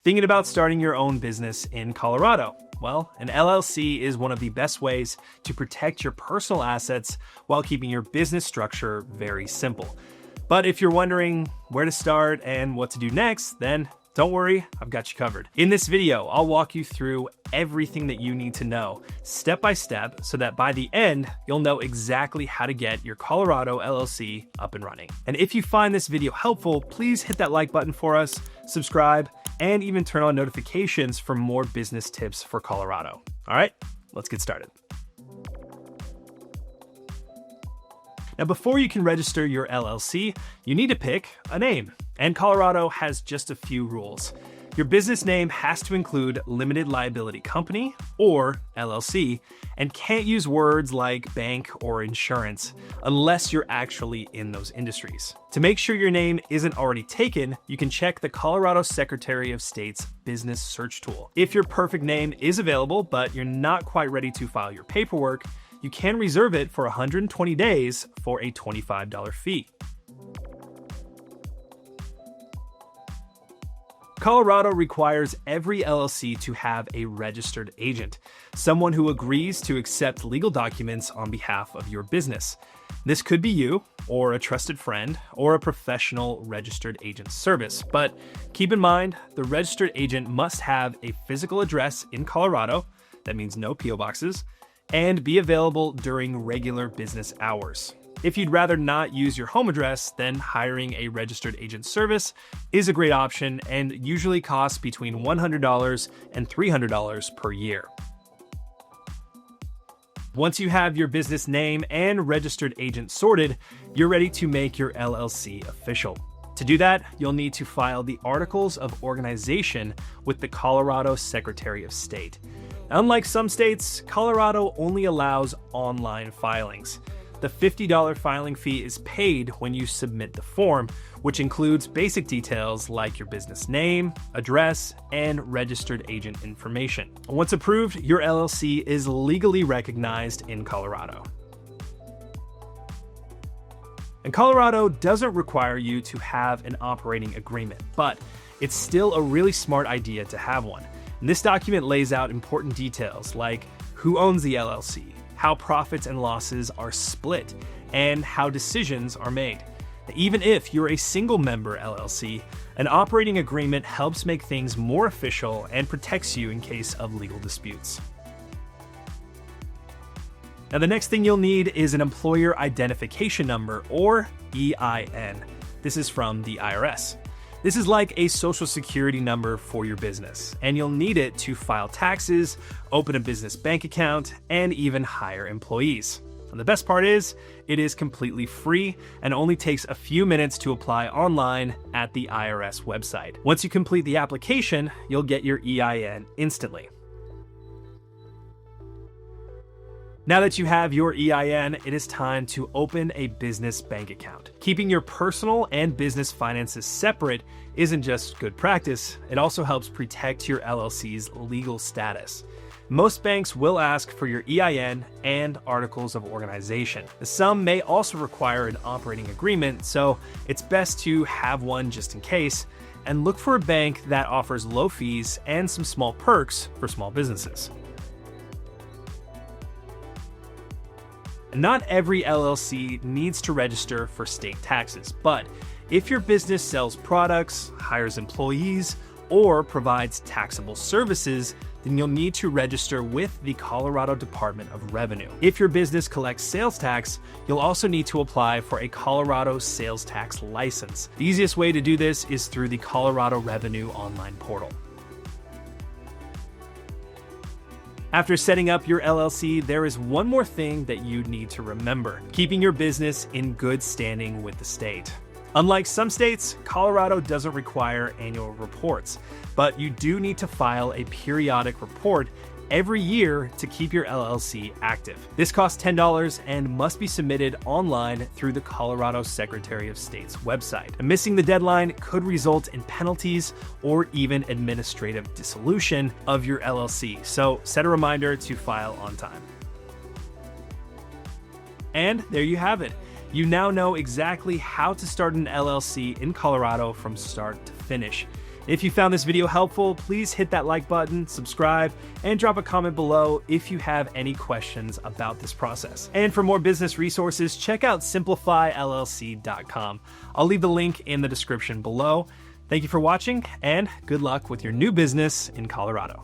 Thinking about starting your own business in Colorado? Well, an LLC is one of the best ways to protect your personal assets while keeping your business structure very simple. But if you're wondering where to start and what to do next, then don't worry, I've got you covered. In this video, I'll walk you through everything that you need to know step by step so that by the end, you'll know exactly how to get your Colorado LLC up and running. And if you find this video helpful, please hit that like button for us, subscribe, and even turn on notifications for more business tips for Colorado. All right, let's get started. Now, before you can register your LLC, you need to pick a name. And Colorado has just a few rules. Your business name has to include limited liability company or LLC and can't use words like bank or insurance unless you're actually in those industries. To make sure your name isn't already taken, you can check the Colorado Secretary of State's business search tool. If your perfect name is available, but you're not quite ready to file your paperwork, you can reserve it for 120 days for a $25 fee. Colorado requires every LLC to have a registered agent, someone who agrees to accept legal documents on behalf of your business. This could be you, or a trusted friend, or a professional registered agent service. But keep in mind, the registered agent must have a physical address in Colorado, that means no PO boxes, and be available during regular business hours. If you'd rather not use your home address, then hiring a registered agent service is a great option and usually costs between $100 and $300 per year. Once you have your business name and registered agent sorted, you're ready to make your LLC official. To do that, you'll need to file the Articles of Organization with the Colorado Secretary of State. Unlike some states, Colorado only allows online filings. The $50 filing fee is paid when you submit the form, which includes basic details like your business name, address, and registered agent information. Once approved, your LLC is legally recognized in Colorado. And Colorado doesn't require you to have an operating agreement, but it's still a really smart idea to have one. And this document lays out important details like who owns the LLC, how profits and losses are split, and how decisions are made. Even if you're a single member LLC, an operating agreement helps make things more official and protects you in case of legal disputes. Now, the next thing you'll need is an employer identification number, or EIN. This is from the IRS. This is like a social security number for your business, and you'll need it to file taxes, open a business bank account, and even hire employees. And the best part is, it is completely free and only takes a few minutes to apply online at the IRS website. Once you complete the application, you'll get your EIN instantly. Now that you have your EIN, it is time to open a business bank account. Keeping your personal and business finances separate isn't just good practice, it also helps protect your LLC's legal status. Most banks will ask for your EIN and Articles of Organization. Some may also require an operating agreement, so it's best to have one just in case, and look for a bank that offers low fees and some small perks for small businesses. Not every LLC needs to register for state taxes, but if your business sells products, hires employees, or provides taxable services, then you'll need to register with the Colorado Department of Revenue. If your business collects sales tax, you'll also need to apply for a Colorado sales tax license. The easiest way to do this is through the Colorado Revenue online portal. After setting up your LLC, there is one more thing that you need to remember: keeping your business in good standing with the state. Unlike some states, Colorado doesn't require annual reports, but you do need to file a periodic report every year to keep your LLC active. This costs $10 and must be submitted online through the Colorado Secretary of State's website. And missing the deadline could result in penalties or even administrative dissolution of your LLC, so set a reminder to file on time. And there you have it. You now know exactly how to start an LLC in Colorado from start to finish. If you found this video helpful, please hit that like button, subscribe, and drop a comment below if you have any questions about this process. And for more business resources, check out simplifyllc.com. I'll leave the link in the description below. Thank you for watching, and good luck with your new business in Colorado.